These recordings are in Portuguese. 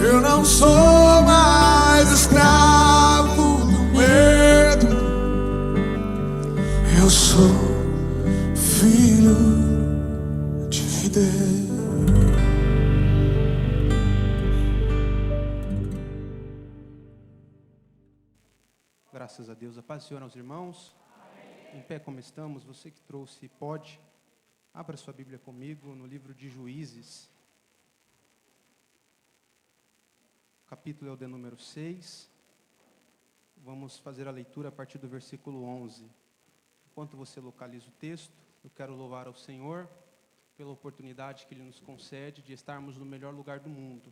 Eu não sou mais escravo do medo. Eu sou filho de Deus. Graças a Deus. A paz do Senhor aos irmãos. Amém. Em pé como estamos, você que trouxe pode. Abra sua Bíblia comigo no livro de Juízes. O capítulo é o de número 6. Vamos fazer a leitura a partir do versículo 11. Enquanto você localiza o texto, eu quero louvar ao Senhor pela oportunidade que Ele nos concede de estarmos no melhor lugar do mundo.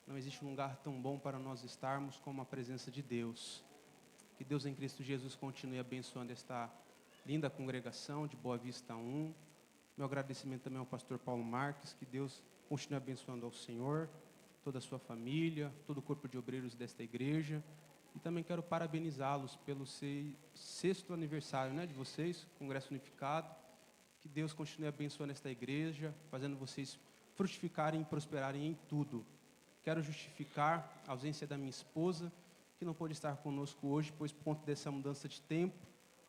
Não existe um lugar tão bom para nós estarmos como a presença de Deus. Que Deus em Cristo Jesus continue abençoando esta linda congregação de Boa Vista 1. Meu agradecimento também ao pastor Paulo Marques. Que Deus continue abençoando ao Senhor, toda a sua família, todo o corpo de obreiros desta igreja. E também quero parabenizá-los pelo sexto aniversário, de vocês, Congresso Unificado. Que Deus continue abençoando esta igreja, fazendo vocês frutificarem e prosperarem em tudo. Quero justificar a ausência da minha esposa, que não pôde estar conosco hoje, pois por conta dessa mudança de tempo,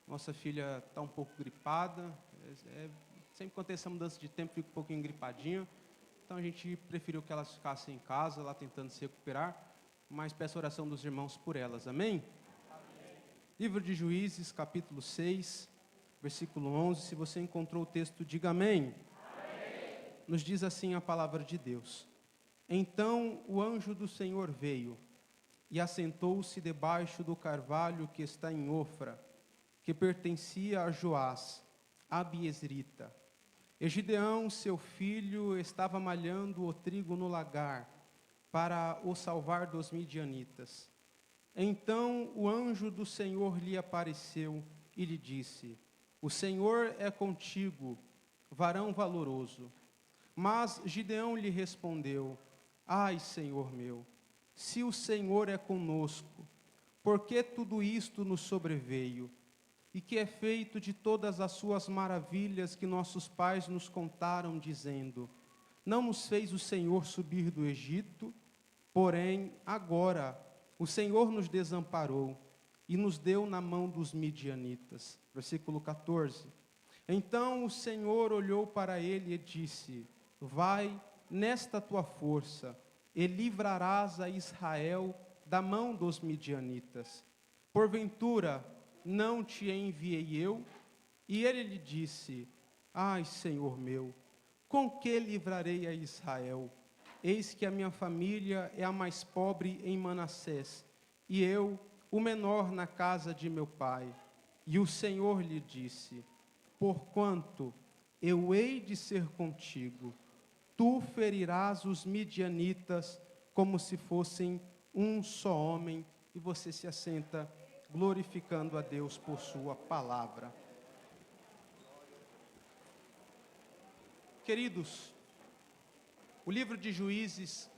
nossa filha está um pouco gripada. Sempre quando tem essa mudança de tempo, fica um pouquinho gripadinha. Então a gente preferiu que elas ficassem em casa, lá tentando se recuperar, mas peço a oração dos irmãos por elas. Amém? Amém. Livro de Juízes, capítulo 6, versículo 11. Se você encontrou o texto, diga amém. Amém. Nos diz assim a palavra de Deus. Então o anjo do Senhor veio e assentou-se debaixo do carvalho que está em Ofra, que pertencia a Joás, Abiezrita. E Gideão, seu filho, estava malhando o trigo no lagar, para o salvar dos midianitas. Então o anjo do Senhor lhe apareceu e lhe disse: O Senhor é contigo, varão valoroso. Mas Gideão lhe respondeu: Ai, Senhor meu, se o Senhor é conosco, por que tudo isto nos sobreveio? E que é feito de todas as suas maravilhas que nossos pais nos contaram, dizendo: Não nos fez o Senhor subir do Egito? Porém, agora, o Senhor nos desamparou e nos deu na mão dos midianitas. Versículo 14. Então o Senhor olhou para ele e disse: Vai nesta tua força, e livrarás a Israel da mão dos midianitas. Porventura, não te enviei eu? E ele lhe disse: Ai, Senhor meu, com que livrarei a Israel? Eis que a minha família é a mais pobre em Manassés, e eu, o menor na casa de meu pai. E o Senhor lhe disse: Porquanto eu hei de ser contigo, tu ferirás os midianitas como se fossem um só homem. E você se assenta, glorificando a Deus por sua palavra. Queridos, o livro de Juízes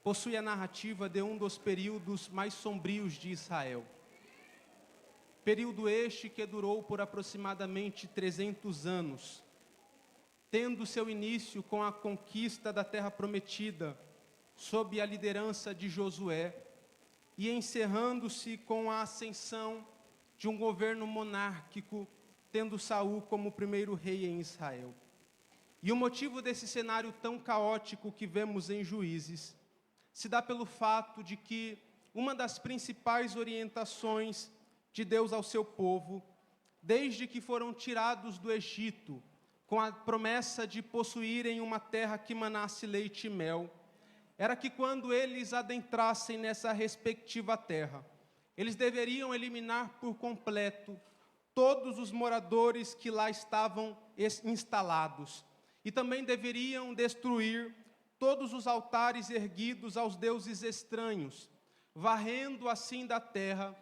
possui a narrativa de um dos períodos mais sombrios de Israel. Período este que durou por aproximadamente 300 anos, tendo seu início com a conquista da terra prometida, sob a liderança de Josué, e encerrando-se com a ascensão de um governo monárquico, tendo Saul como primeiro rei em Israel. E o motivo desse cenário tão caótico que vemos em Juízes se dá pelo fato de que uma das principais orientações de Deus ao seu povo, desde que foram tirados do Egito, com a promessa de possuírem uma terra que manasse leite e mel, era que quando eles adentrassem nessa respectiva terra, eles deveriam eliminar por completo todos os moradores que lá estavam instalados, e também deveriam destruir todos os altares erguidos aos deuses estranhos, varrendo assim da terra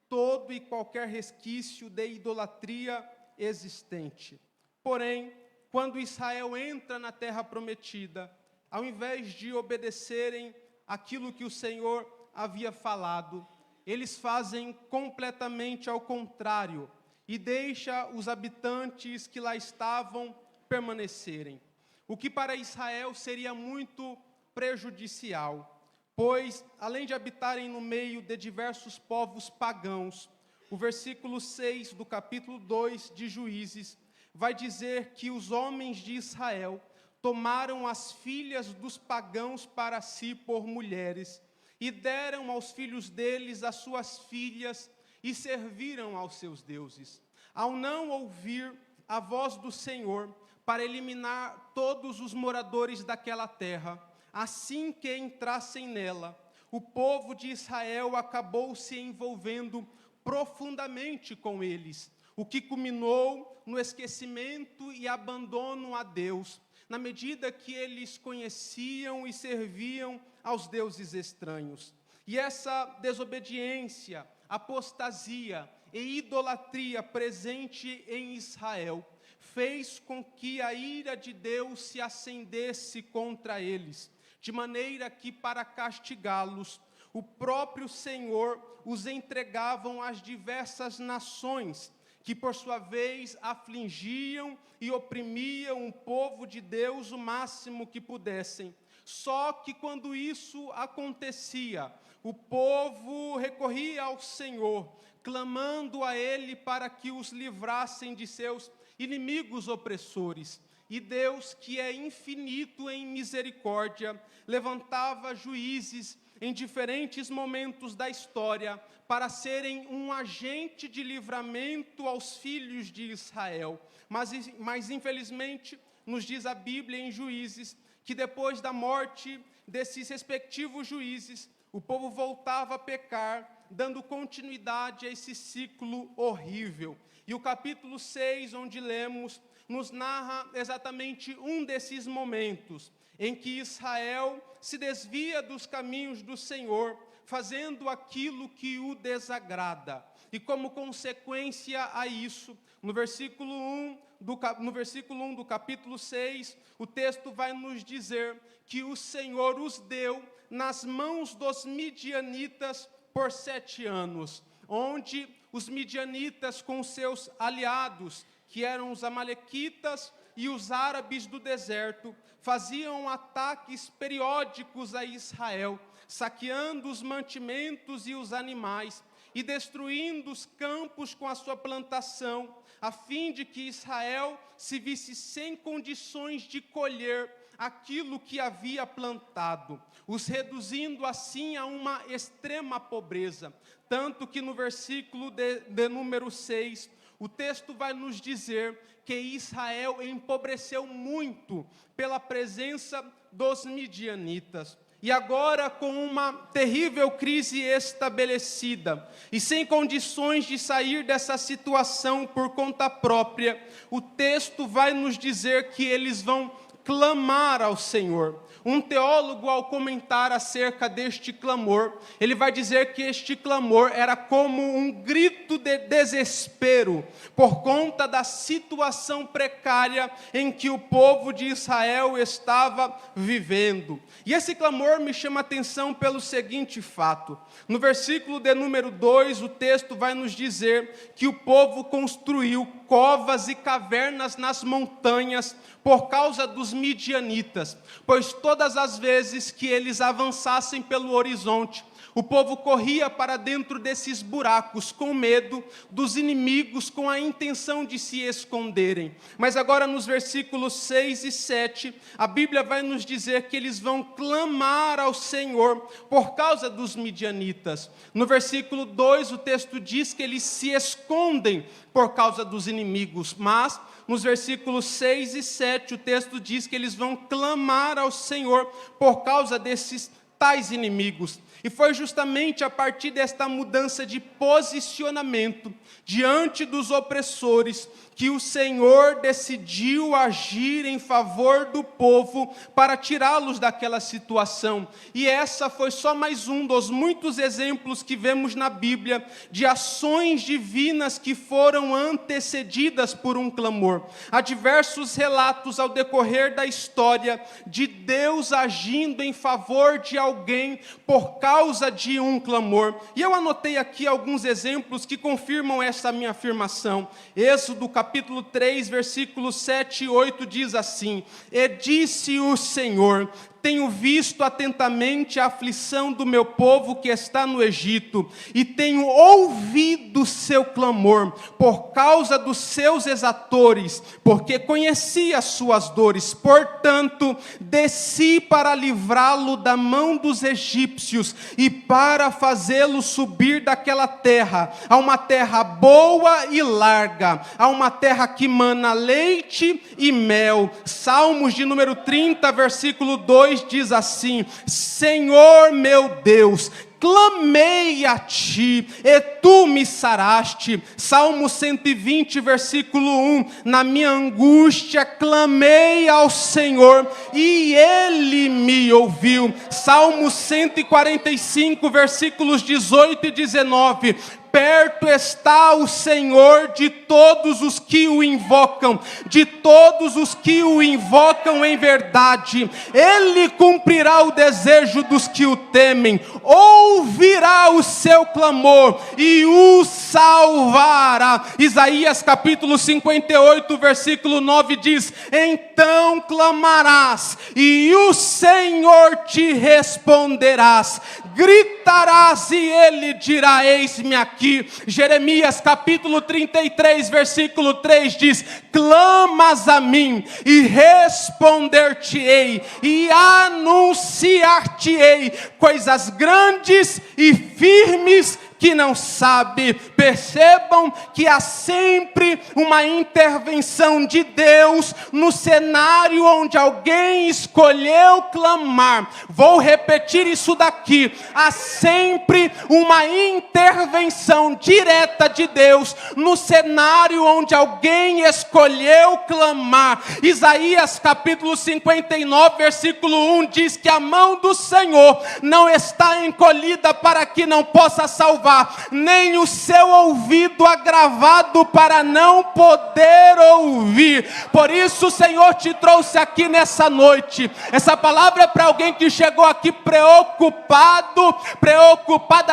todo e qualquer resquício de idolatria existente. Porém, quando Israel entra na terra prometida, ao invés de obedecerem aquilo que o Senhor havia falado, eles fazem completamente ao contrário e deixam os habitantes que lá estavam permanecerem. O que para Israel seria muito prejudicial, pois, além de habitarem no meio de diversos povos pagãos, o versículo 6 do capítulo 2 de Juízes vai dizer que os homens de Israel tomaram as filhas dos pagãos para si por mulheres, e deram aos filhos deles as suas filhas, e serviram aos seus deuses. Ao não ouvir a voz do Senhor, para eliminar todos os moradores daquela terra, assim que entrassem nela, o povo de Israel acabou se envolvendo profundamente com eles, o que culminou no esquecimento e abandono a Deus, na medida que eles conheciam e serviam aos deuses estranhos. E essa desobediência, apostasia e idolatria presente em Israel fez com que a ira de Deus se acendesse contra eles, de maneira que, para castigá-los, o próprio Senhor os entregavam às diversas nações, que por sua vez afligiam e oprimiam o povo de Deus o máximo que pudessem. Só que quando isso acontecia, o povo recorria ao Senhor, clamando a Ele para que os livrassem de seus inimigos opressores. E Deus, que é infinito em misericórdia, levantava juízes em diferentes momentos da história para serem um agente de livramento aos filhos de Israel. Mas infelizmente, nos diz a Bíblia em Juízes, que depois da morte desses respectivos juízes, o povo voltava a pecar, dando continuidade a esse ciclo horrível. E o capítulo 6, onde lemos, nos narra exatamente um desses momentos, em que Israel se desvia dos caminhos do Senhor, fazendo aquilo que o desagrada. E como consequência a isso, no versículo 1 do capítulo 6, o texto vai nos dizer que o Senhor os deu nas mãos dos midianitas por 7 anos, onde os midianitas com seus aliados, que eram os amalequitas e os árabes do deserto, faziam ataques periódicos a Israel, saqueando os mantimentos e os animais, e destruindo os campos com a sua plantação, a fim de que Israel se visse sem condições de colher aquilo que havia plantado, os reduzindo assim a uma extrema pobreza. Tanto que no versículo de número 6, o texto vai nos dizer que Israel empobreceu muito pela presença dos midianitas. E agora, com uma terrível crise estabelecida e sem condições de sair dessa situação por conta própria, o texto vai nos dizer que eles vão clamar ao Senhor. Um teólogo, ao comentar acerca deste clamor, ele vai dizer que este clamor era como um grito de desespero por conta da situação precária em que o povo de Israel estava vivendo. E esse clamor me chama a atenção pelo seguinte fato. No versículo de número 2, o texto vai nos dizer que o povo construiu covas e cavernas nas montanhas por causa dos midianitas, pois todas as vezes que eles avançassem pelo horizonte, o povo corria para dentro desses buracos com medo dos inimigos, com a intenção de se esconderem. Mas agora nos versículos 6 e 7, a Bíblia vai nos dizer que eles vão clamar ao Senhor por causa dos midianitas. No versículo 2, o texto diz que eles se escondem por causa dos inimigos, mas nos versículos 6 e 7, o texto diz que eles vão clamar ao Senhor por causa desses tais inimigos. E foi justamente a partir desta mudança de posicionamento diante dos opressores que o Senhor decidiu agir em favor do povo para tirá-los daquela situação. E essa foi só mais um dos muitos exemplos que vemos na Bíblia de ações divinas que foram antecedidas por um clamor. Há diversos relatos ao decorrer da história de Deus agindo em favor de alguém por causa de um clamor. E eu anotei aqui alguns exemplos que confirmam essa minha afirmação. Êxodo capítulo 3, versículos 7 e 8 diz assim: E disse o Senhor, tenho visto atentamente a aflição do meu povo que está no Egito, e tenho ouvido seu clamor por causa dos seus exatores, porque conheci as suas dores. Portanto, desci para livrá-lo da mão dos egípcios e para fazê-lo subir daquela terra, a uma terra boa e larga, a uma terra que mana leite e mel. Salmos de número 30, versículo 2 diz assim: Senhor meu Deus, clamei a ti, e tu me saraste. Salmo 120, versículo 1, na minha angústia clamei ao Senhor, e Ele me ouviu. Salmo 145, versículos 18 e 19, perto está o Senhor de todos os que o invocam, de todos os que o invocam em verdade. Ele cumprirá o desejo dos que o temem, ouvirá o seu clamor e o salvará. Isaías capítulo 58, versículo 9 diz: então clamarás e o Senhor te responderás, gritarás e Ele dirá: eis-me aqui. Jeremias capítulo 33, versículo 3 diz: clamas a mim e responder-te-ei e anunciar-te-ei coisas grandes e firmes que não sabe. Percebam que há sempre uma intervenção de Deus no cenário onde alguém escolheu clamar. Vou repetir isso daqui: há sempre uma intervenção direta de Deus no cenário onde alguém escolheu clamar. Isaías capítulo 59, versículo 1 diz que a mão do Senhor não está encolhida para que não possa salvar, nem o seu ouvido agravado para não poder ouvir. Por isso o Senhor te trouxe aqui nessa noite. Essa palavra é para alguém que chegou aqui preocupada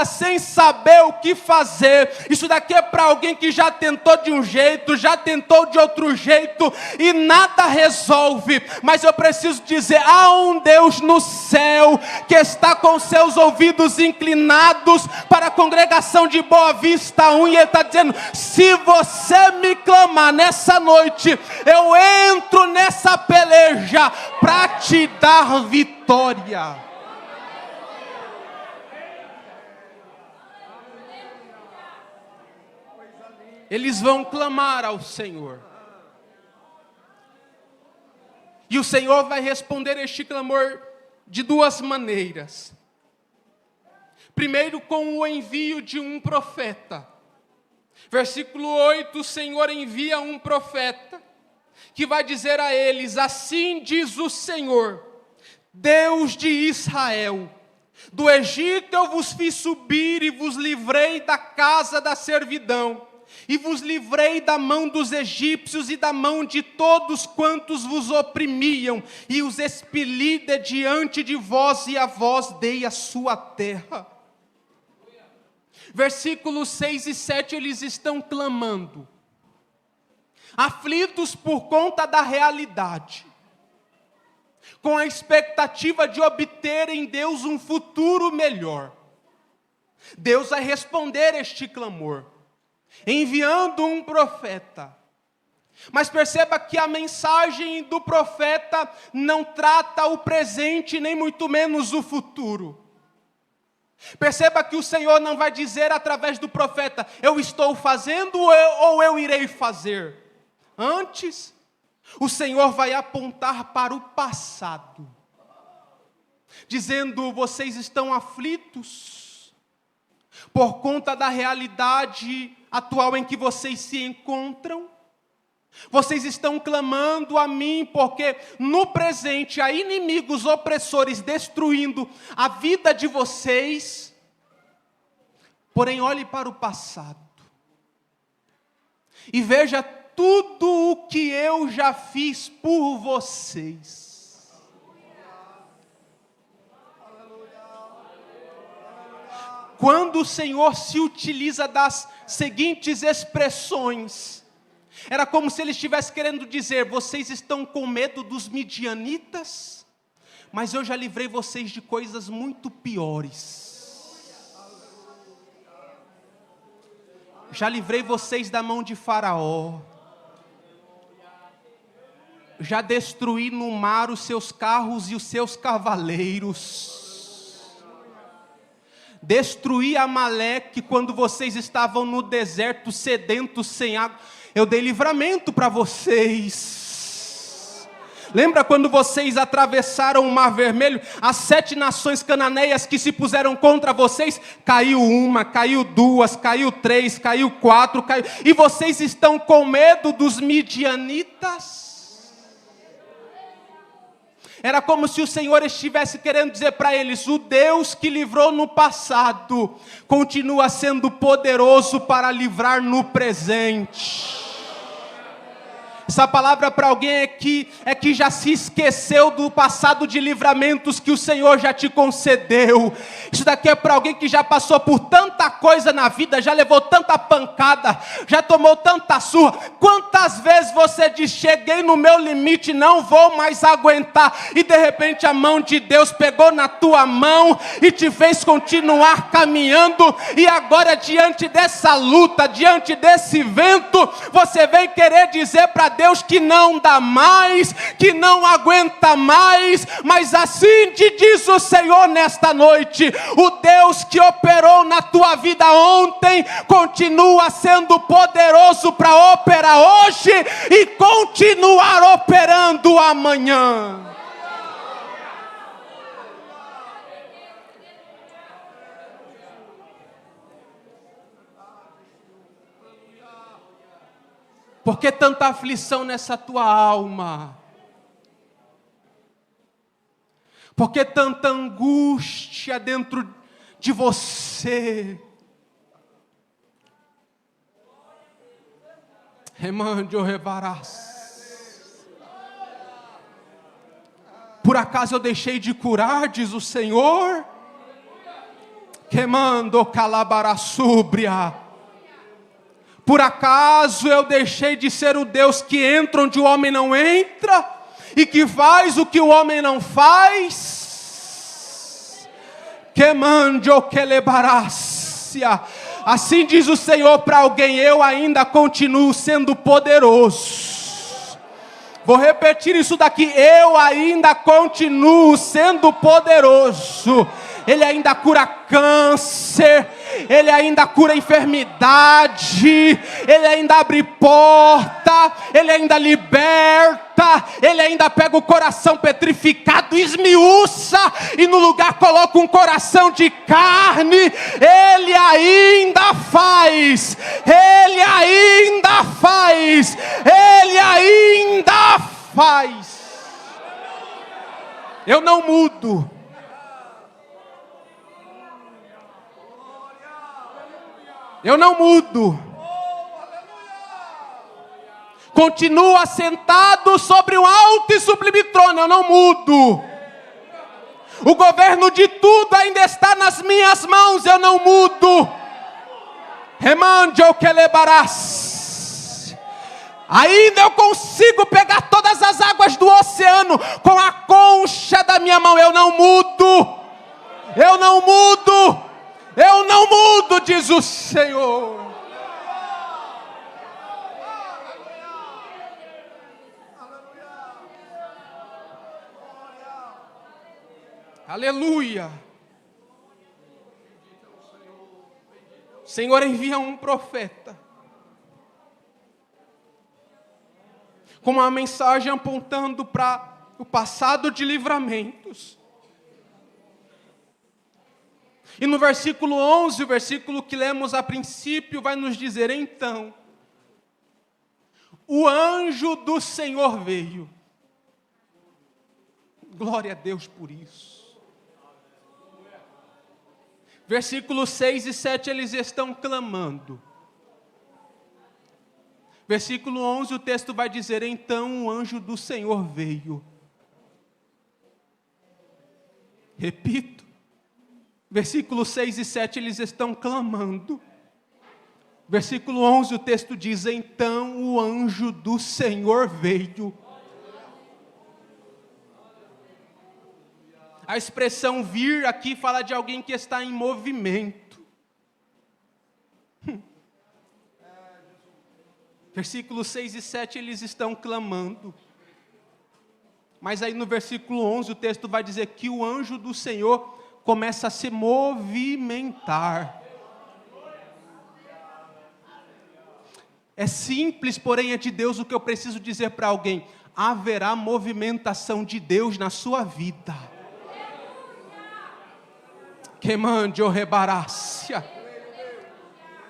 sem saber o que fazer. Isso daqui é para alguém que já tentou de um jeito, já tentou de outro jeito e nada resolve. Mas eu preciso dizer, há um Deus no céu que está com seus ouvidos inclinados para a congregação de Boa Vista 1, e Ele está dizendo: se você me clamar nessa noite, eu entro nessa peleja para te dar vitória. Eles vão clamar ao Senhor, e o Senhor vai responder este clamor de duas maneiras. Primeiro, com o envio de um profeta. Versículo 8, o Senhor envia um profeta, que vai dizer a eles: assim diz o Senhor, Deus de Israel, do Egito eu vos fiz subir e vos livrei da casa da servidão, e vos livrei da mão dos egípcios e da mão de todos quantos vos oprimiam, e os expeli de diante de vós, e a vós dei a sua terra. Versículos 6 e 7, eles estão clamando, aflitos por conta da realidade, com a expectativa de obter em Deus um futuro melhor. Deus vai responder este clamor, enviando um profeta. Mas perceba que a mensagem do profeta não trata o presente, nem muito menos o futuro. Perceba que o Senhor não vai dizer através do profeta: eu estou fazendo ou eu irei fazer. Antes, o Senhor vai apontar para o passado, dizendo: vocês estão aflitos por conta da realidade atual em que vocês se encontram. Vocês estão clamando a mim porque no presente há inimigos opressores destruindo a vida de vocês. Porém, olhe para o passado e veja tudo o que eu já fiz por vocês. Quando o Senhor se utiliza das seguintes expressões, era como se ele estivesse querendo dizer: vocês estão com medo dos midianitas? Mas eu já livrei vocês de coisas muito piores. Já livrei vocês da mão de Faraó. Já destruí no mar os seus carros e os seus cavaleiros. Destruí Amaleque quando vocês estavam no deserto sedentos, sem água. Eu dei livramento para vocês. Lembra quando vocês atravessaram o Mar Vermelho? As 7 nações cananeias que se puseram contra vocês, caiu 1, caiu 2, caiu 3, caiu 4, caiu... E vocês estão com medo dos midianitas? Era como se o Senhor estivesse querendo dizer para eles: o Deus que livrou no passado, continua sendo poderoso para livrar no presente. Essa palavra para alguém é que já se esqueceu do passado de livramentos que o Senhor já te concedeu. Isso daqui é para alguém que já passou por tanta coisa na vida, já levou tanta pancada, já tomou tanta surra. Quantas vezes você diz: cheguei no meu limite, não vou mais aguentar, e de repente a mão de Deus pegou na tua mão e te fez continuar caminhando, e agora diante dessa luta, diante desse vento, você vem querer dizer para Deus que não dá mais, que não aguenta mais. Mas assim te diz o Senhor nesta noite: o Deus que operou na tua vida ontem, continua sendo poderoso para operar hoje e continuar operando amanhã. Por que tanta aflição nessa tua alma? Por que tanta angústia dentro de você? Remande ou revarás. Por acaso eu deixei de curar, diz o Senhor? Remando calabaraçúbria. Por acaso eu deixei de ser o Deus que entra onde o homem não entra, e que faz o que o homem não faz? Que mande ou que lebarácia. Assim diz o Senhor para alguém: eu ainda continuo sendo poderoso. Vou repetir isso daqui: eu ainda continuo sendo poderoso. Ele ainda cura câncer, Ele ainda cura enfermidade, Ele ainda abre porta, Ele ainda liberta, Ele ainda pega o coração petrificado, esmiuça e no lugar coloca um coração de carne. Ele ainda faz, Ele ainda faz, Ele ainda faz. Eu não mudo. Eu não mudo. Continuo assentado sobre um alto e sublime trono. Eu não mudo. O governo de tudo ainda está nas minhas mãos. Eu não mudo. Remande ou que lebarás. Ainda eu consigo pegar todas as águas do oceano com a concha da minha mão. Eu não mudo. Eu não mudo. Eu não mudo, diz o Senhor. Aleluia. O Senhor envia um profeta com uma mensagem apontando para o passado de livramentos. E no versículo 11, o versículo que lemos a princípio, vai nos dizer: então, o anjo do Senhor veio. Glória a Deus por isso. Versículos 6 e 7, eles estão clamando. Versículo 11, o texto vai dizer: então o anjo do Senhor veio. Repito. Versículos 6 e 7, eles estão clamando. Versículo 11, o texto diz: então o anjo do Senhor veio. A expressão vir aqui fala de alguém que está em movimento. Versículos 6 e 7 eles estão clamando. Mas aí no versículo 11 o texto vai dizer que o anjo do Senhor começa a se movimentar. É simples, porém é de Deus o que eu preciso dizer para alguém. Haverá movimentação de Deus na sua vida. Que mande o rebarácia.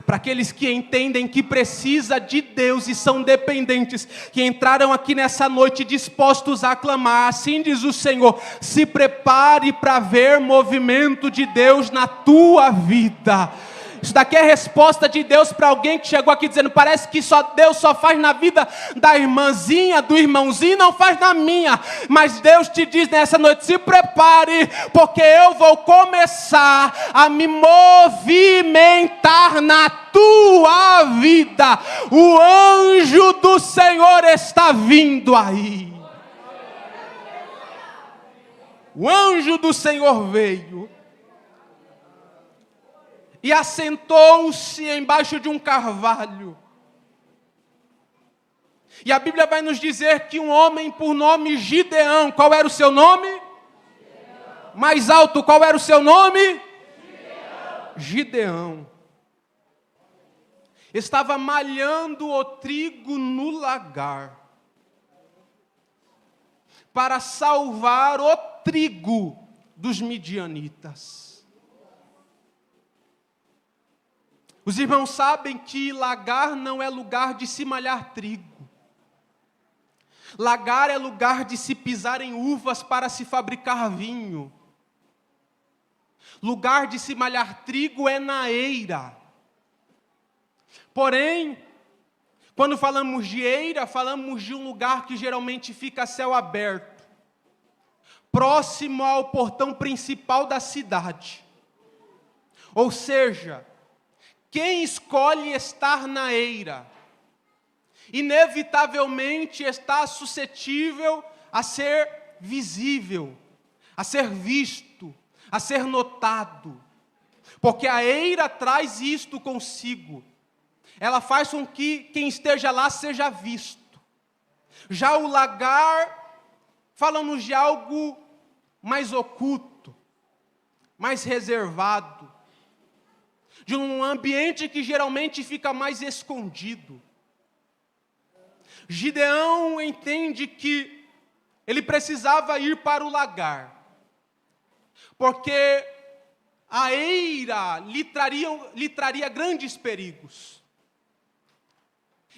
Para aqueles que entendem que precisa de Deus e são dependentes, que entraram aqui nessa noite dispostos a clamar, assim diz o Senhor, se prepare para ver movimento de Deus na tua vida. Isso daqui é resposta de Deus para alguém que chegou aqui dizendo, parece que Deus só faz na vida da irmãzinha, do irmãozinho, não faz na minha. Mas Deus te diz nessa noite, se prepare, porque eu vou começar a me movimentar na tua vida. O anjo do Senhor está vindo aí. O anjo do Senhor veio. E assentou-se embaixo de um carvalho. E a Bíblia vai nos dizer que um homem por nome Gideão, qual era o seu nome? Gideão. Mais alto, qual era o seu nome? Gideão. Gideão. Estava malhando o trigo no lagar. Para salvar o trigo dos midianitas. Os irmãos sabem que lagar não é lugar de se malhar trigo. Lagar é lugar de se pisar em uvas para se fabricar vinho. Lugar de se malhar trigo é na eira. Porém, quando falamos de eira, falamos de um lugar que geralmente fica a céu aberto, próximo ao portão principal da cidade. Ou seja, quem escolhe estar na eira, inevitavelmente está suscetível a ser visível, a ser visto, a ser notado. Porque a eira traz isto consigo. Ela faz com que quem esteja lá seja visto. Já o lagar, fala-nos de algo mais oculto, mais reservado. De um ambiente que geralmente fica mais escondido. Gideão entende que ele precisava ir para o lagar, porque a eira lhe traria grandes perigos.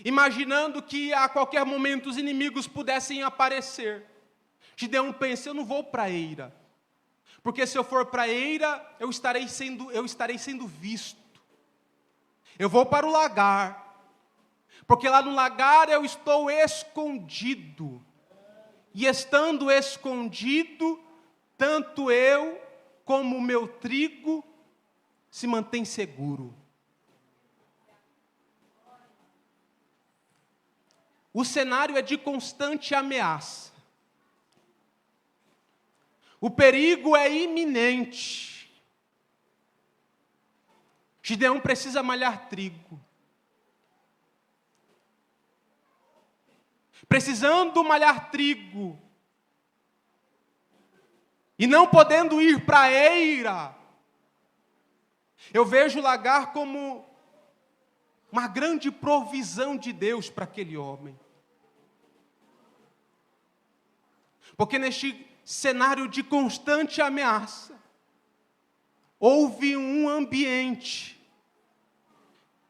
Imaginando que a qualquer momento os inimigos pudessem aparecer. Gideão pensa, eu não vou para a eira. Porque se eu for para a eira, eu estarei sendo visto. Eu vou para o lagar. Porque lá no lagar eu estou escondido. E estando escondido, tanto eu como o meu trigo se mantém seguro. O cenário é de constante ameaça. O perigo é iminente. Gideão precisa malhar trigo. Precisando malhar trigo. E não podendo ir para a eira. Eu vejo o lagar como uma grande provisão de Deus para aquele homem. Porque neste cenário de constante ameaça, houve um ambiente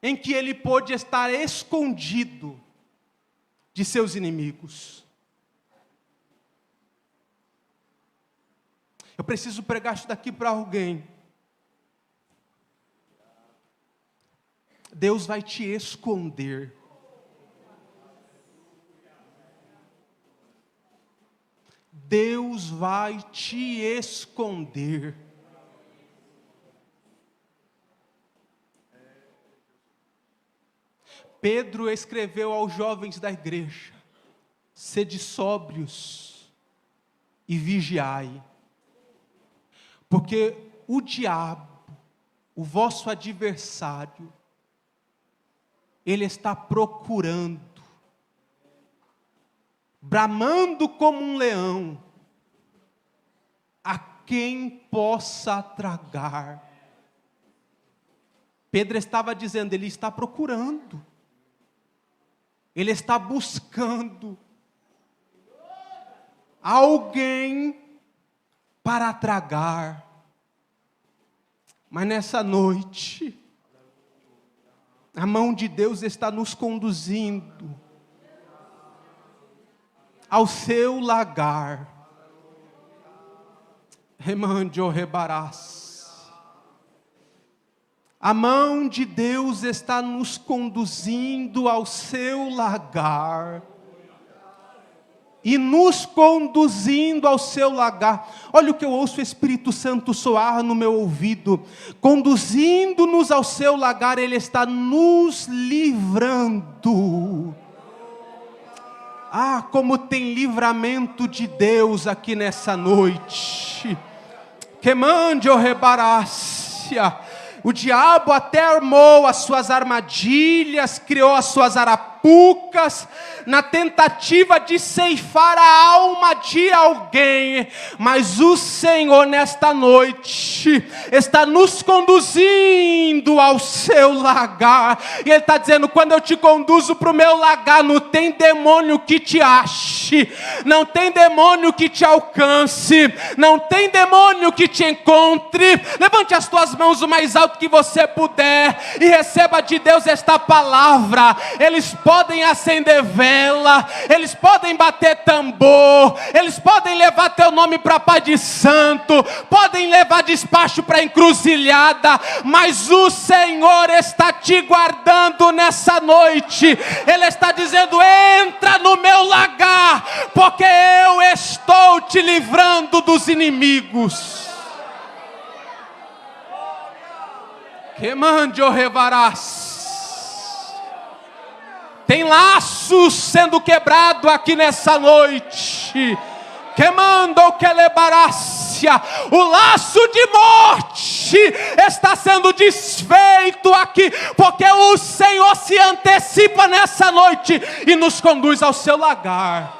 em que ele pôde estar escondido de seus inimigos. Eu preciso pregar isso daqui para alguém. Deus vai te esconder. Deus vai te esconder. Pedro escreveu aos jovens da igreja: sede sóbrios e vigiai. Porque o diabo, o vosso adversário, ele está procurando, bramando como um leão, a quem possa tragar. Pedro estava dizendo, ele está procurando, ele está buscando alguém para tragar. Mas nessa noite, a mão de Deus está nos conduzindo ao seu lagar. Remandio rebarás. A mão de Deus está nos conduzindo ao seu lagar. E nos conduzindo ao seu lagar. Olha o que eu ouço o Espírito Santo soar no meu ouvido. Conduzindo-nos ao seu lagar, Ele está nos livrando. Ah, como tem livramento de Deus aqui nessa noite. Que mande o rebarácia. O diabo até armou as suas armadilhas, criou as suas arapucas, na tentativa de ceifar a alma de alguém. Mas o Senhor nesta noite está nos conduzindo ao seu lagar. E Ele está dizendo, quando eu te conduzo para o meu lagar, não tem demônio que te ache, não tem demônio que te alcance, não tem demônio que te encontre. Levante as tuas mãos o mais alto que você puder e receba de Deus esta palavra. Eles podem acender vela, eles podem bater tambor, eles podem levar teu nome para Pai de Santo, podem levar despacho para encruzilhada, mas o Senhor está te guardando nessa noite. Ele está dizendo, entra no meu lagar, porque eu estou te livrando dos inimigos. Que mande o revarás. Tem laços sendo quebrado aqui nessa noite. Que manda o que lebarácia. O laço de morte está sendo desfeito aqui, porque o Senhor se antecipa nessa noite e nos conduz ao seu lagar.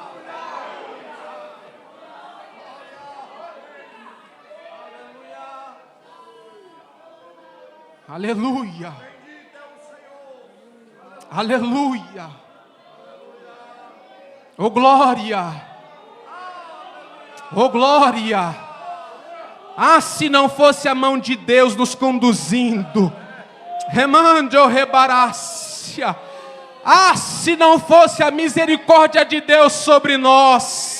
Aleluia, aleluia, oh glória, oh glória. Ah, se não fosse a mão de Deus nos conduzindo, remande o rebarácia. Ah, se não fosse a misericórdia de Deus sobre nós.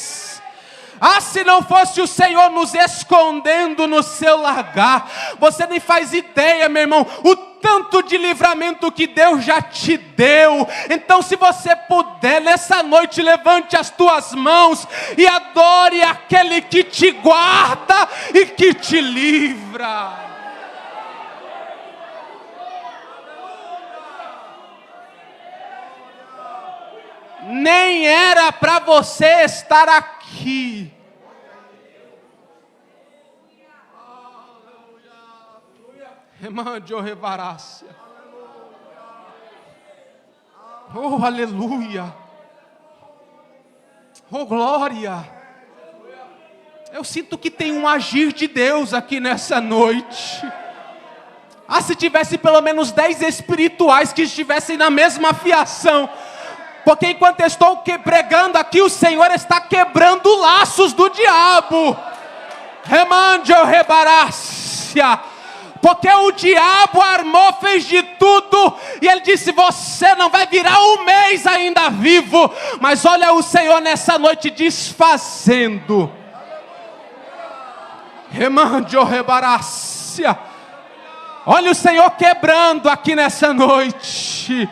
Ah, se não fosse o Senhor nos escondendo no seu lagar. Você nem faz ideia, meu irmão, o tanto de livramento que Deus já te deu. Então, se você puder, nessa noite, levante as tuas mãos e adore aquele que te guarda e que te livra. Nem era para você estar aqui. Remande o revarácia. Oh, aleluia. Oh, glória. Eu sinto que tem um agir de Deus aqui nessa noite. Ah, se tivesse pelo menos 10 espirituais que estivessem na mesma fiação. Porque enquanto eu estou pregando aqui, o Senhor está quebrando laços do diabo. Remande o rebarácia. Porque o diabo armou, fez de tudo, e ele disse, você não vai virar um mês ainda vivo. Mas olha o Senhor nessa noite desfazendo. Remande o rebarácia. Olha o Senhor quebrando aqui nessa noite.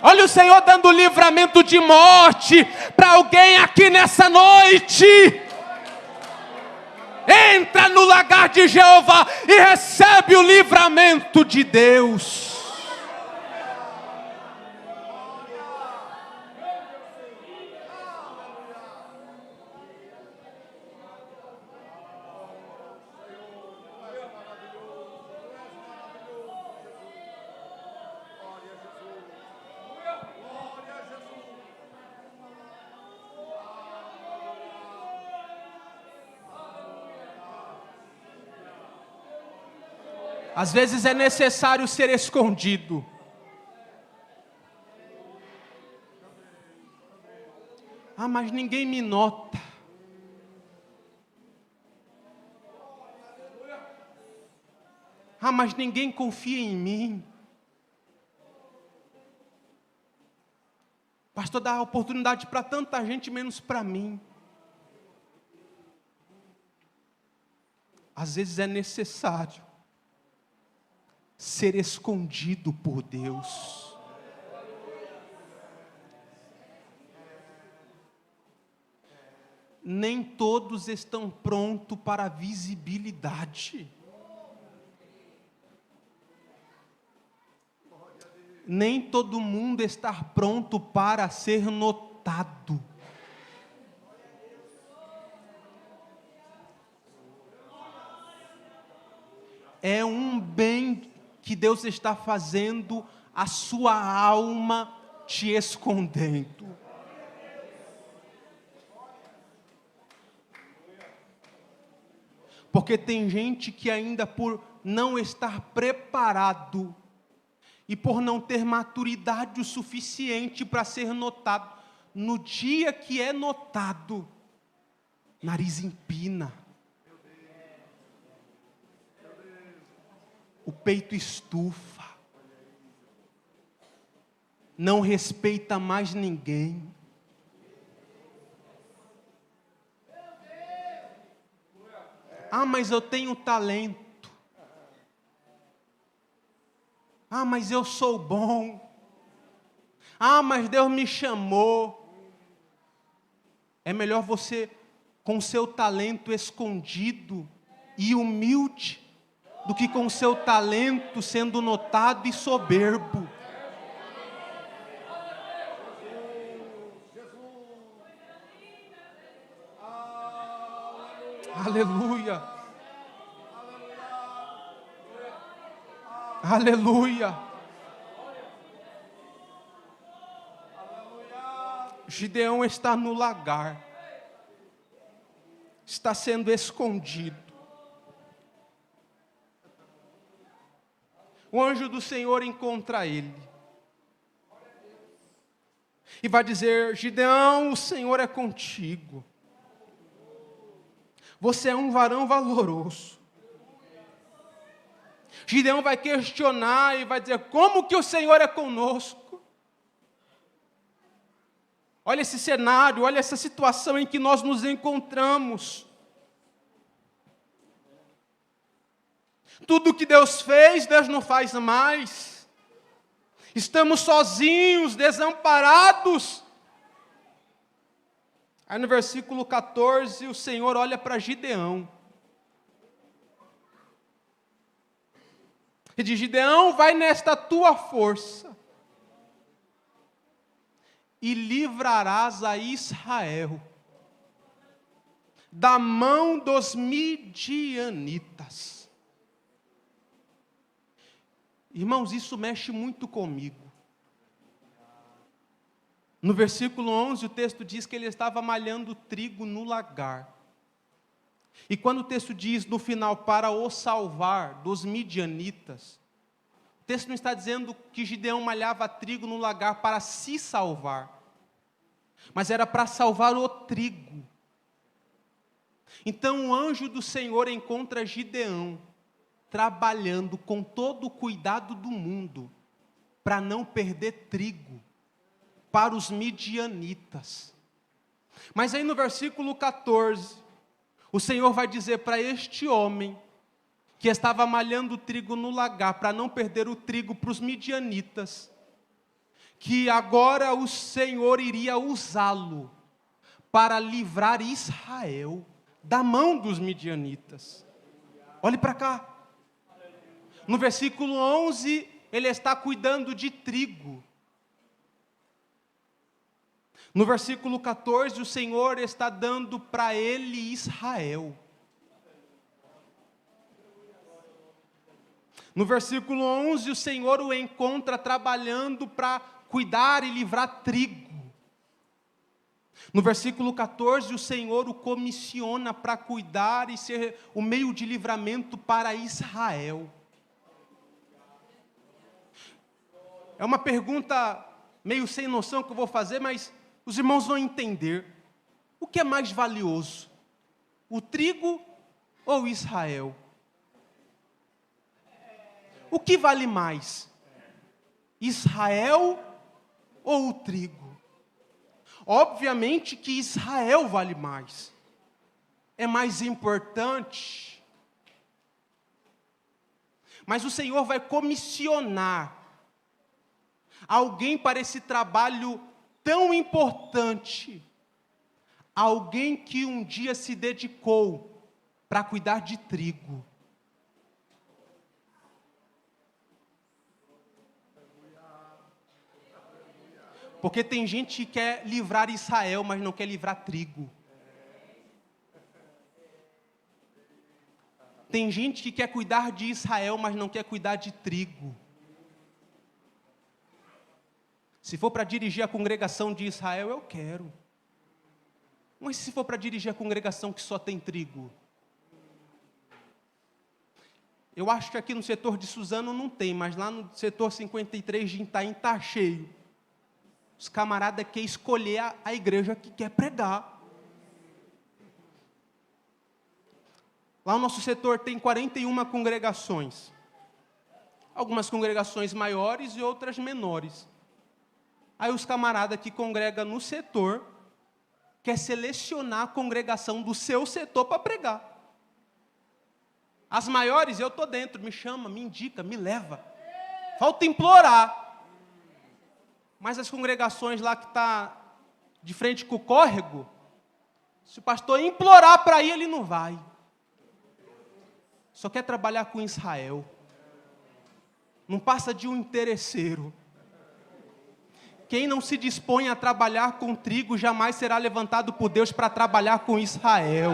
Olha o Senhor dando livramento de morte para alguém aqui nessa noite. Entra no lagar de Jeová e recebe o livramento de Deus. Às vezes é necessário ser escondido. Ah, mas ninguém me nota. Ah, mas ninguém confia em mim. Pastor, dá oportunidade para tanta gente, menos para mim. Às vezes é necessário ser escondido por Deus. Nem todos estão prontos para a visibilidade. Nem todo mundo está pronto para ser notado. É um bem que Deus está fazendo a sua alma te escondendo. Porque tem gente que ainda por não estar preparado e por não ter maturidade o suficiente para ser notado, no dia que é notado, nariz empina, o peito estufa, não respeita mais ninguém. Ah, mas eu tenho talento. Ah, mas eu sou bom. Ah, mas Deus me chamou. É melhor você, com seu talento escondido e humilde, do que com seu talento sendo notado e soberbo. Aleluia. Aleluia. Gideão está no lagar. Está sendo escondido. O anjo do Senhor encontra ele. E vai dizer: Gideão, o Senhor é contigo. Você é um varão valoroso. Gideão vai questionar e vai dizer: como que o Senhor é conosco? Olha esse cenário, olha essa situação em que nós nos encontramos. Tudo que Deus fez, Deus não faz mais. Estamos sozinhos, desamparados. Aí no versículo 14, o Senhor olha para Gideão. E diz: Gideão, vai nesta tua força e livrarás a Israel da mão dos midianitas. Irmãos, isso mexe muito comigo. No versículo 11, o texto diz que ele estava malhando trigo no lagar. E quando o texto diz no final, para o salvar dos midianitas, o texto não está dizendo que Gideão malhava trigo no lagar para se salvar, mas era para salvar o trigo. Então o anjo do Senhor encontra Gideão, trabalhando com todo o cuidado do mundo, para não perder trigo para os midianitas. Mas aí no versículo 14, o Senhor vai dizer para este homem, que estava malhando trigo no lagar, para não perder o trigo para os midianitas, que agora o Senhor iria usá-lo para livrar Israel da mão dos midianitas. Olhe para cá. No versículo 11, ele está cuidando de trigo. No versículo 14, o Senhor está dando para ele Israel. No versículo 11, o Senhor o encontra trabalhando para cuidar e livrar trigo. No versículo 14, o Senhor o comissiona para cuidar e ser o meio de livramento para Israel. É uma pergunta meio sem noção que eu vou fazer, mas os irmãos vão entender. O que é mais valioso? O trigo ou Israel? O que vale mais? Israel ou o trigo? Obviamente que Israel vale mais. É mais importante. Mas o Senhor vai comissionar alguém para esse trabalho tão importante. Alguém que um dia se dedicou para cuidar de trigo. Porque tem gente que quer livrar Israel, mas não quer livrar trigo. Tem gente que quer cuidar de Israel, mas não quer cuidar de trigo. Se for para dirigir a congregação de Israel, eu quero. Mas se for para dirigir a congregação que só tem trigo? Eu acho que aqui no setor de Suzano não tem, mas lá no setor 53 de Itaim está cheio. Os camaradas querem escolher a igreja que quer pregar. Lá o nosso setor tem 41 congregações. Algumas congregações maiores e outras menores. Aí os camaradas que congregam no setor quer selecionar a congregação do seu setor para pregar. As maiores, eu estou dentro, me chama, me indica, me leva. Falta implorar. Mas as congregações lá que está de frente com o córrego, se o pastor implorar para ir, ele não vai. Só quer trabalhar com Israel. Não passa de um interesseiro. Quem não se dispõe a trabalhar com trigo, jamais será levantado por Deus para trabalhar com Israel.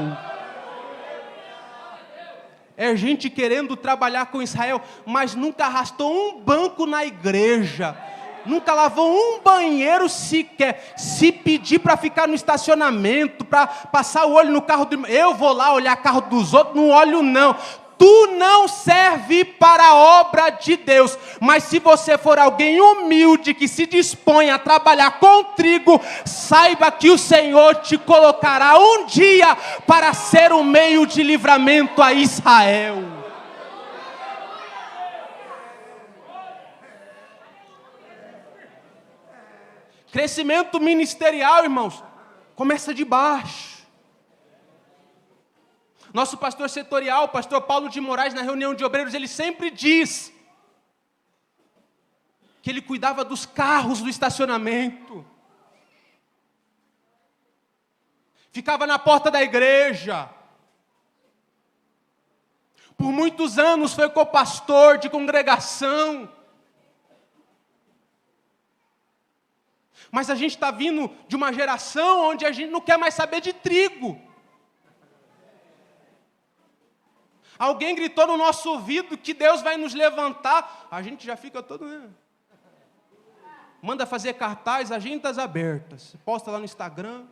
É gente querendo trabalhar com Israel, mas nunca arrastou um banco na igreja. Nunca lavou um banheiro sequer. Se pedir para ficar no estacionamento, para passar o olho no carro do irmão, eu vou lá olhar carro dos outros, não olho não. Tu não serve para a obra de Deus. Mas se você for alguém humilde, que se dispõe a trabalhar com trigo, saiba que o Senhor te colocará um dia para ser um meio de livramento a Israel. Crescimento ministerial, irmãos, começa de baixo. Nosso pastor setorial, o pastor Paulo de Moraes, na reunião de obreiros, ele sempre diz que ele cuidava dos carros do estacionamento. Ficava na porta da igreja. Por muitos anos foi co-pastor de congregação. Mas a gente está vindo de uma geração onde a gente não quer mais saber de trigo. Alguém gritou no nosso ouvido que Deus vai nos levantar. A gente já fica todo... Manda fazer cartaz, agendas abertas. Posta lá no Instagram.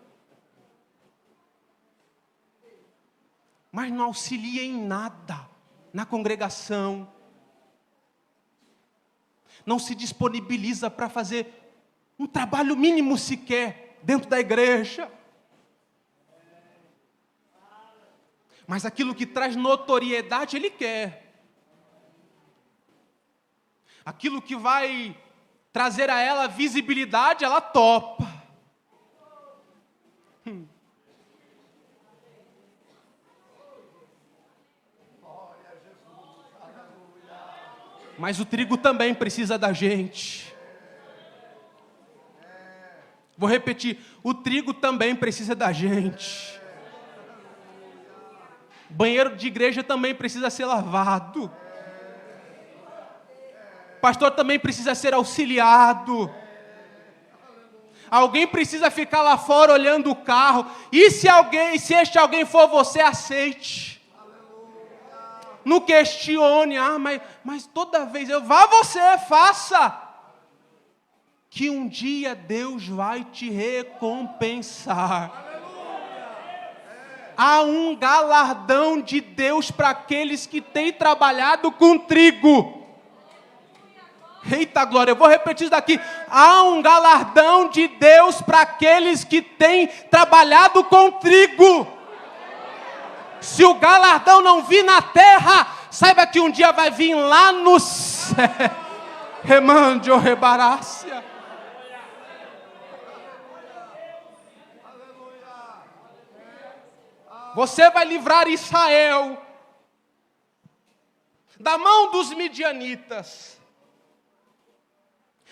Mas não auxilia em nada na congregação. Não se disponibiliza para fazer um trabalho mínimo sequer dentro da igreja. Mas aquilo que traz notoriedade, ele quer. Aquilo que vai trazer a ela visibilidade, ela topa. Mas o trigo também precisa da gente. Vou repetir, o trigo também precisa da gente. Banheiro de igreja também precisa ser lavado. Pastor também precisa ser auxiliado. Alguém precisa ficar lá fora olhando o carro. E se este alguém for você, aceite. Não questione. Mas toda vez vá você, faça. Que um dia Deus vai te recompensar. Há um galardão de Deus para aqueles que têm trabalhado com trigo. Eita glória, eu vou repetir isso daqui. Há um galardão de Deus para aqueles que têm trabalhado com trigo. Se o galardão não vir na terra, saiba que um dia vai vir lá no céu. Remande ou rebarácia. Você vai livrar Israel da mão dos midianitas.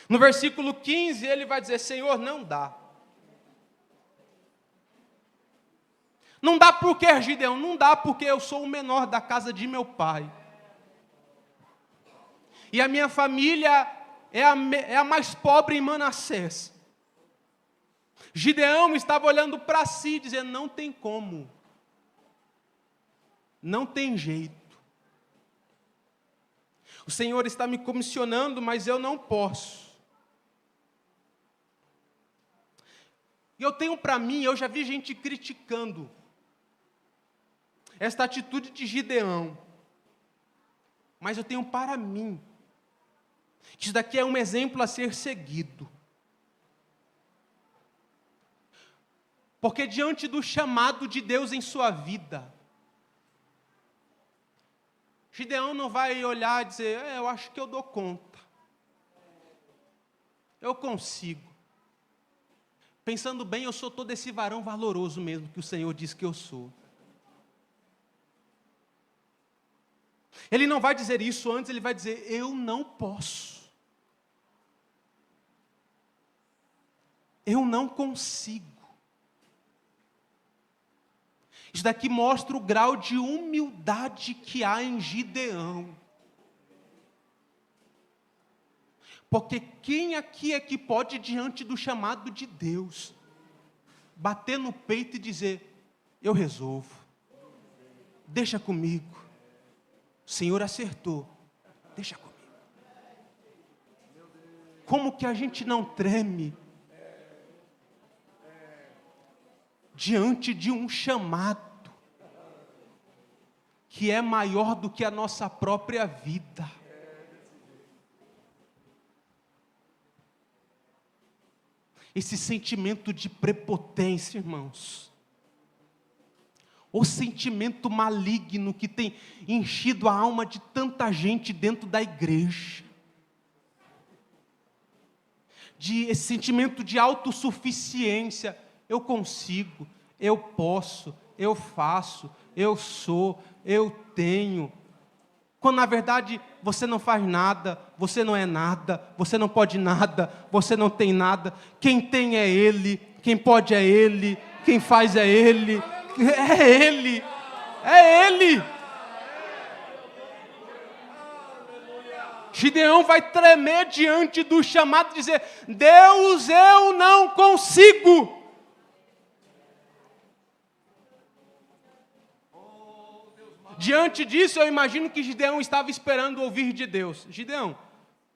No versículo 15, ele vai dizer: Senhor, não dá. Não dá porque, Gideão, não dá porque eu sou o menor da casa de meu pai. E a minha família é a mais pobre em Manassés. Gideão estava olhando para si, dizendo: não tem como. Não tem jeito. O Senhor está me comissionando, mas eu não posso. E eu tenho para mim, eu já vi gente criticando esta atitude de Gideão. Mas eu tenho para mim que isso daqui é um exemplo a ser seguido. Porque diante do chamado de Deus em sua vida, Gideão não vai olhar e dizer: eu acho que eu dou conta. Eu consigo. Pensando bem, eu sou todo esse varão valoroso mesmo que o Senhor diz que eu sou. Ele não vai dizer isso antes, ele vai dizer: eu não posso. Eu não consigo. Isso daqui mostra o grau de humildade que há em Gideão. Porque quem aqui é que pode, diante do chamado de Deus, bater no peito e dizer: eu resolvo, deixa comigo, o Senhor acertou, deixa comigo. Como que a gente não treme diante de um chamado que é maior do que a nossa própria vida? Esse sentimento de prepotência, irmãos, o sentimento maligno que tem enchido a alma de tanta gente dentro da igreja, esse sentimento de autossuficiência: eu consigo, eu posso, eu faço, eu sou, eu tenho. Quando na verdade você não faz nada, você não é nada, você não pode nada, você não tem nada. Quem tem é Ele, quem pode é Ele, quem faz é Ele, é Ele, é Ele. Gideão vai tremer diante do chamado e dizer: Deus, eu não consigo. Diante disso, eu imagino que Gideão estava esperando ouvir de Deus: Gideão,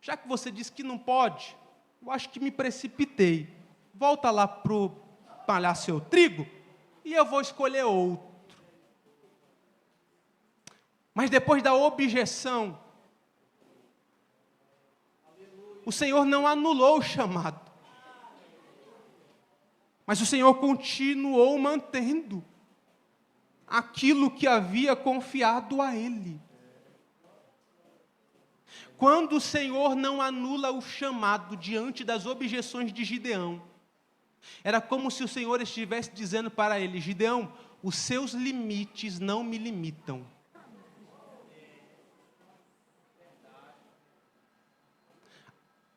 já que você disse que não pode, eu acho que me precipitei. Volta lá para palhar seu trigo e eu vou escolher outro. Mas depois da objeção, o Senhor não anulou o chamado, mas o Senhor continuou mantendo aquilo que havia confiado a ele. Quando o Senhor não anula o chamado diante das objeções de Gideão, era como se o Senhor estivesse dizendo para ele: Gideão, os seus limites não me limitam.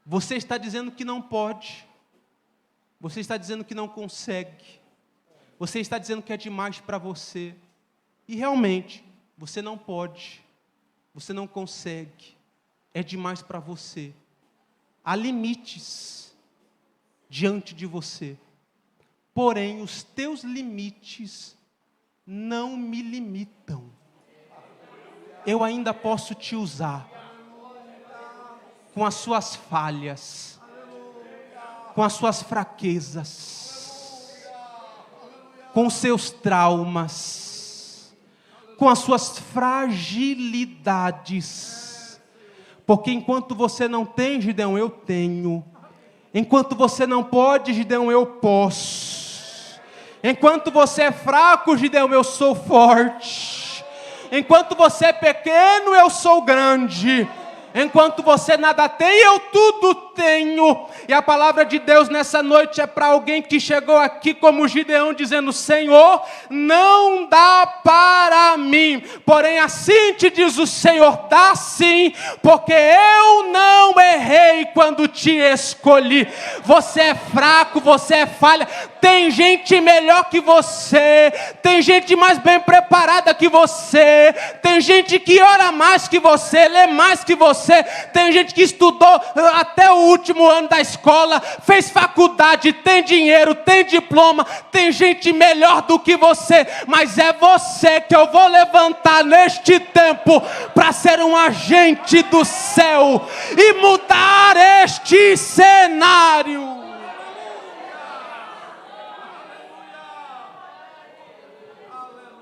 Você está dizendo que não pode, você está dizendo que não consegue, você está dizendo que é demais para você, e realmente, você não pode, você não consegue, é demais para você. Há limites diante de você, porém os teus limites não me limitam. Eu ainda posso te usar com as suas falhas, com as suas fraquezas, com os seus traumas, com as suas fragilidades, Porque enquanto você não tem, Gideão, eu tenho. Enquanto você não pode, Gideão, eu posso. Enquanto você é fraco, Gideão, eu sou forte. Enquanto você é pequeno, eu sou grande. Enquanto você nada tem, eu tudo tenho. E a palavra de Deus nessa noite é para alguém que chegou aqui como Gideão, dizendo: Senhor, não dá para mim. Porém assim te diz o Senhor: dá sim, porque eu não errei quando te escolhi. Você é fraco, você é falha. Tem gente melhor que você. Tem gente mais bem preparada que você. Tem gente que ora mais que você, lê mais que você. Tem gente que estudou até o último ano da escola, fez faculdade, tem dinheiro, tem diploma, tem gente melhor do que você, mas é você que eu vou levantar neste tempo para ser um agente do céu e mudar este cenário.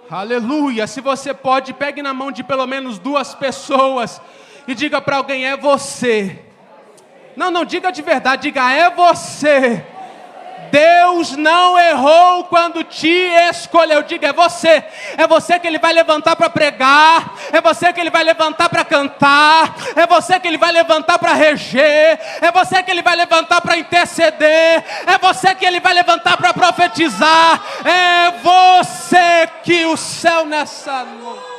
Aleluia. Se você pode, pegue na mão de pelo menos 2 pessoas e diga para alguém: é você. Não, diga de verdade, diga: é você. Deus não errou quando te escolheu. Diga: é você. É você que Ele vai levantar para pregar. É você que Ele vai levantar para cantar. É você que Ele vai levantar para reger. É você que Ele vai levantar para interceder. É você que Ele vai levantar para profetizar. É você que o céu nessa noite.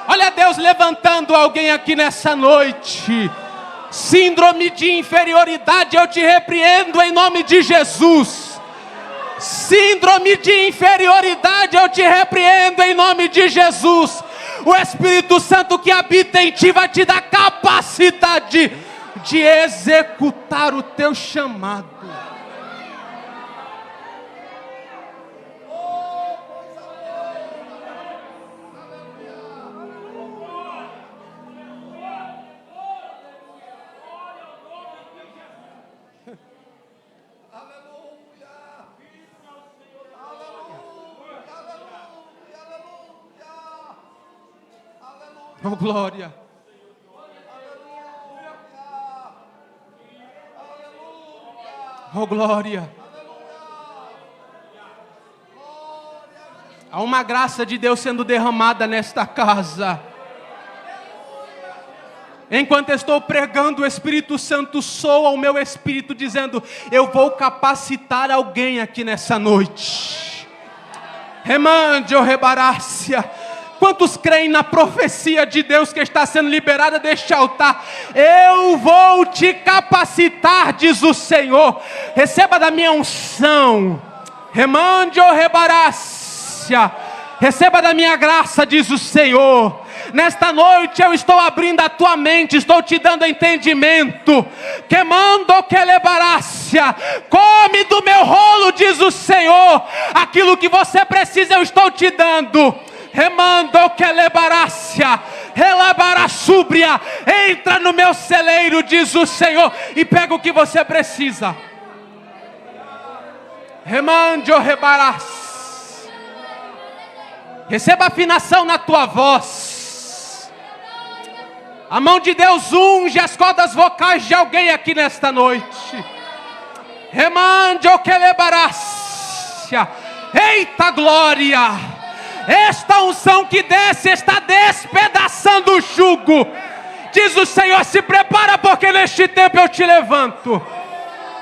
Olha Deus levantando alguém aqui nessa noite. Síndrome de inferioridade, eu te repreendo em nome de Jesus. Síndrome de inferioridade, eu te repreendo em nome de Jesus. O Espírito Santo que habita em ti vai te dar capacidade de executar o teu chamado. Oh, glória. Oh, glória. Há uma graça de Deus sendo derramada nesta casa. Enquanto eu estou pregando, o Espírito Santo soa ao meu espírito dizendo: eu vou capacitar alguém aqui nessa noite. Remande, oh rebarácia. Quantos creem na profecia de Deus que está sendo liberada deste altar? Eu vou te capacitar, diz o Senhor. Receba da minha unção. Remande, oh rebarácia. Receba da minha graça, diz o Senhor. Nesta noite eu estou abrindo a tua mente, estou te dando entendimento. Queimando que lebarácia. Come do meu rolo, diz o Senhor. Aquilo que você precisa eu estou te dando. Remando que lebarácia, relabaraçúbria, entra no meu celeiro, diz o Senhor, e pega o que você precisa. Remande o rebarás. Receba afinação na tua voz. A mão de Deus unge as cordas vocais de alguém aqui nesta noite. Remande o que lebarácia. Eita glória! Esta unção que desce está despedaçando o jugo. Diz o Senhor: se prepara, porque neste tempo eu te levanto.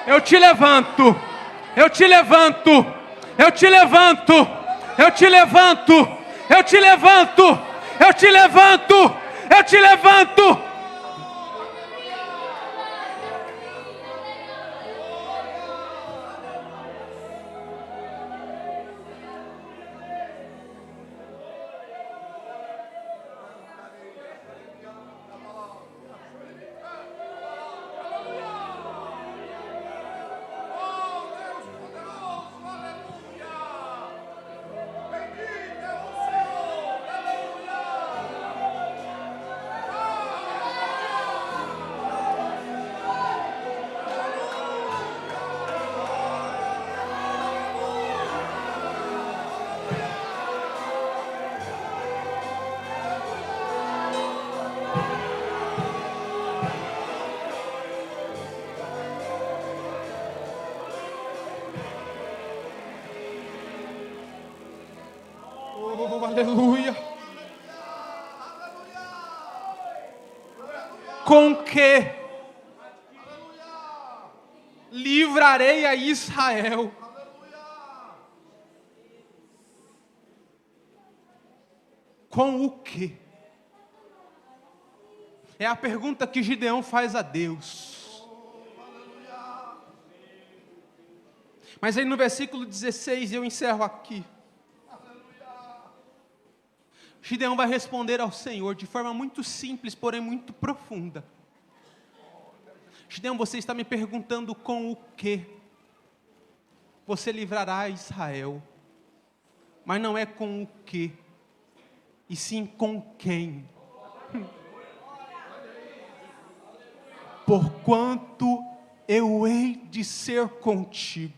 Eu te levanto. Eu te levanto. Eu te levanto. Eu te levanto. Eu te levanto. Eu te levanto. Eu te levanto. Oh, aleluia. Com que livrarei a Israel? Com o que? É a pergunta que Gideão faz a Deus. Mas aí no versículo 16, eu encerro aqui. Gideão vai responder ao Senhor de forma muito simples, porém muito profunda. Gideão, você está me perguntando com o que você livrará Israel. Mas não é com o que, e sim com quem. Porquanto eu hei de ser contigo.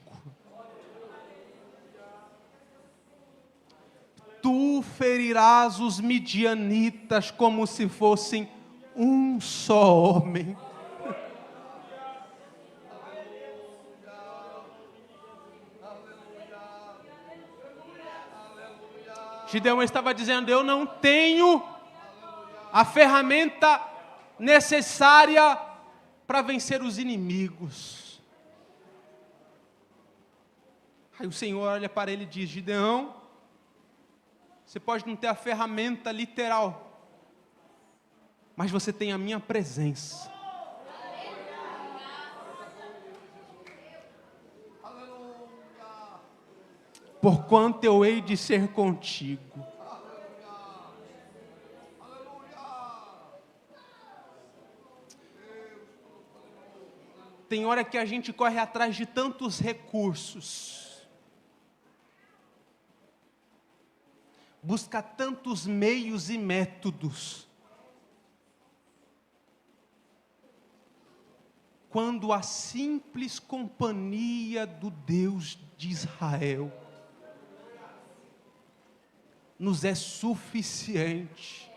Tu ferirás os midianitas como se fossem um só homem. Gideão estava dizendo, eu não tenho a ferramenta necessária para vencer os inimigos. Aí o Senhor olha para ele e diz, Gideão, você pode não ter a ferramenta literal, mas você tem a minha presença. Porquanto eu hei de ser contigo. Tem hora que a gente corre atrás de tantos recursos, busca tantos meios e métodos, quando a simples companhia do Deus de Israel nos é suficiente.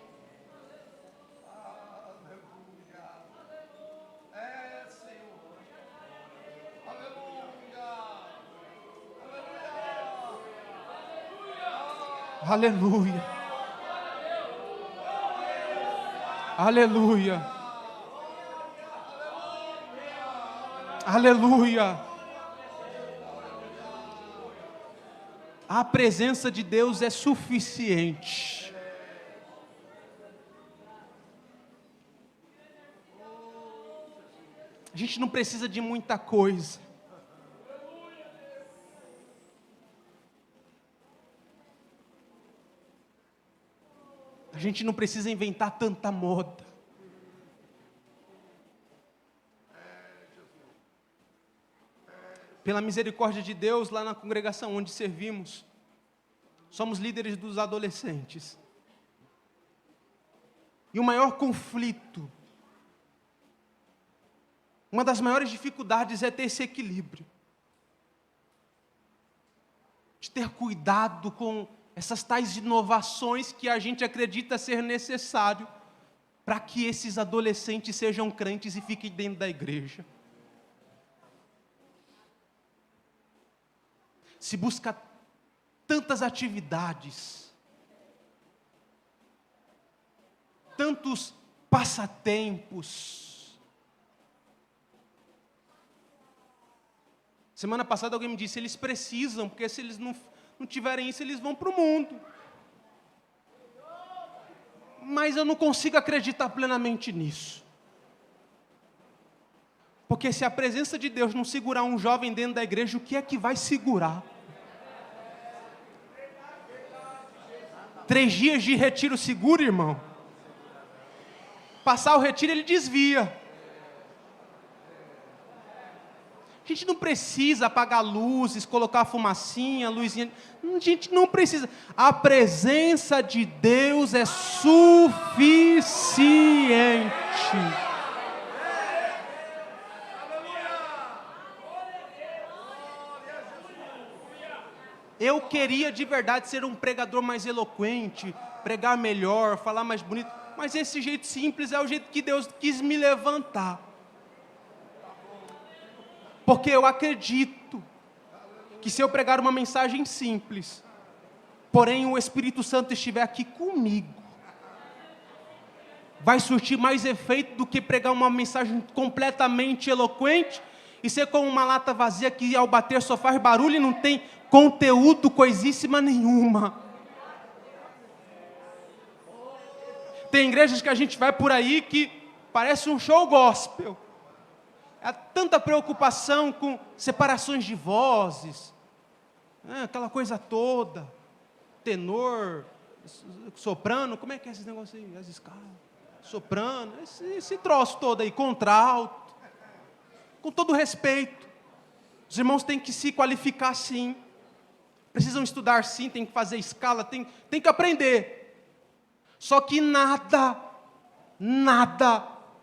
Aleluia. Aleluia. Aleluia. A presença de Deus é suficiente. A gente não precisa de muita coisa. A gente não precisa inventar tanta moda. Pela misericórdia de Deus, lá na congregação onde servimos, somos líderes dos adolescentes. E o maior conflito, uma das maiores dificuldades é ter esse equilíbrio. De ter cuidado com essas tais inovações que a gente acredita ser necessário para que esses adolescentes sejam crentes e fiquem dentro da igreja. Se busca tantas atividades, tantos passatempos. Semana passada alguém me disse, eles precisam, porque se eles não tiverem isso, eles vão para o mundo. Mas eu não consigo acreditar plenamente nisso. Porque se a presença de Deus não segurar um jovem dentro da igreja, o que é que vai segurar? 3 dias de retiro seguro, irmão. Passar o retiro, ele desvia. A gente não precisa apagar luzes, colocar fumacinha, luzinha. A gente não precisa. A presença de Deus é suficiente. Eu queria de verdade ser um pregador mais eloquente, pregar melhor, falar mais bonito, mas esse jeito simples é o jeito que Deus quis me levantar. Porque eu acredito que se eu pregar uma mensagem simples, porém o Espírito Santo estiver aqui comigo, vai surtir mais efeito do que pregar uma mensagem completamente eloquente e ser como uma lata vazia que ao bater só faz barulho e não tem conteúdo coisíssima nenhuma. Tem igrejas que a gente vai por aí que parece um show gospel. Há tanta preocupação com separações de vozes, aquela coisa toda, tenor, soprano, como é que é esse negócio aí? As escalas, soprano, esse troço todo aí, contralto. Com todo respeito, os irmãos têm que se qualificar sim, precisam estudar sim, tem que fazer escala, tem que aprender. Só que nada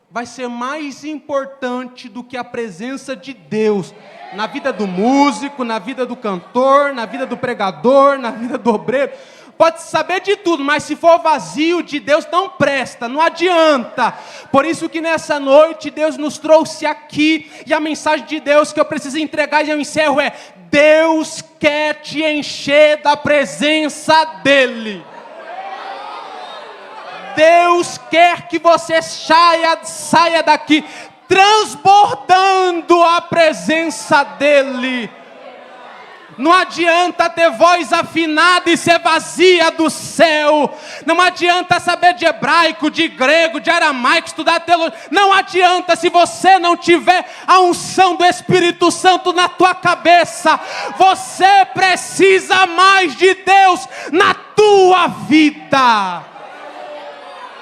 vai ser mais importante do que a presença de Deus na vida do músico, na vida do cantor, na vida do pregador, na vida do obreiro. Pode saber de tudo, mas se for vazio de Deus, não presta, não adianta. Por isso que nessa noite Deus nos trouxe aqui, e a mensagem de Deus que eu preciso entregar e eu encerro é: Deus quer te encher da presença dEle. Deus quer que você saia daqui transbordando a presença dEle. Não adianta ter voz afinada e ser vazia do céu. Não adianta saber de hebraico, de grego, de aramaico, estudar teologia. Não adianta se você não tiver a unção do Espírito Santo na tua cabeça. Você precisa mais de Deus na tua vida.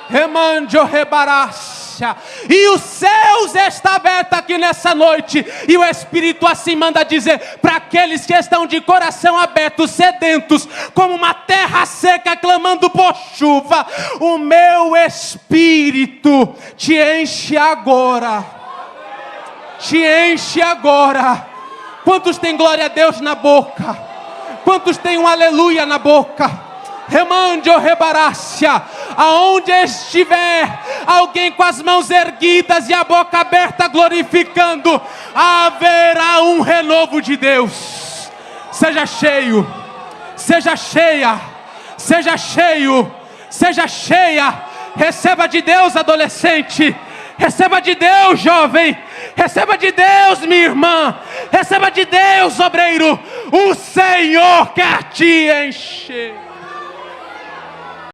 Remandio rebarás. E os céus está aberto aqui nessa noite, e o Espírito assim manda dizer para aqueles que estão de coração aberto, sedentos, como uma terra seca clamando por chuva: o meu Espírito te enche agora. Te enche agora. Quantos tem glória a Deus na boca? Quantos tem um aleluia na boca? Remandio rebarácia. Aonde estiver alguém com as mãos erguidas e a boca aberta glorificando, haverá um renovo de Deus. Seja cheio, seja cheia, seja cheio, seja cheia. Receba de Deus, adolescente. Receba de Deus, jovem. Receba de Deus, minha irmã. Receba de Deus, obreiro. O Senhor quer te encher.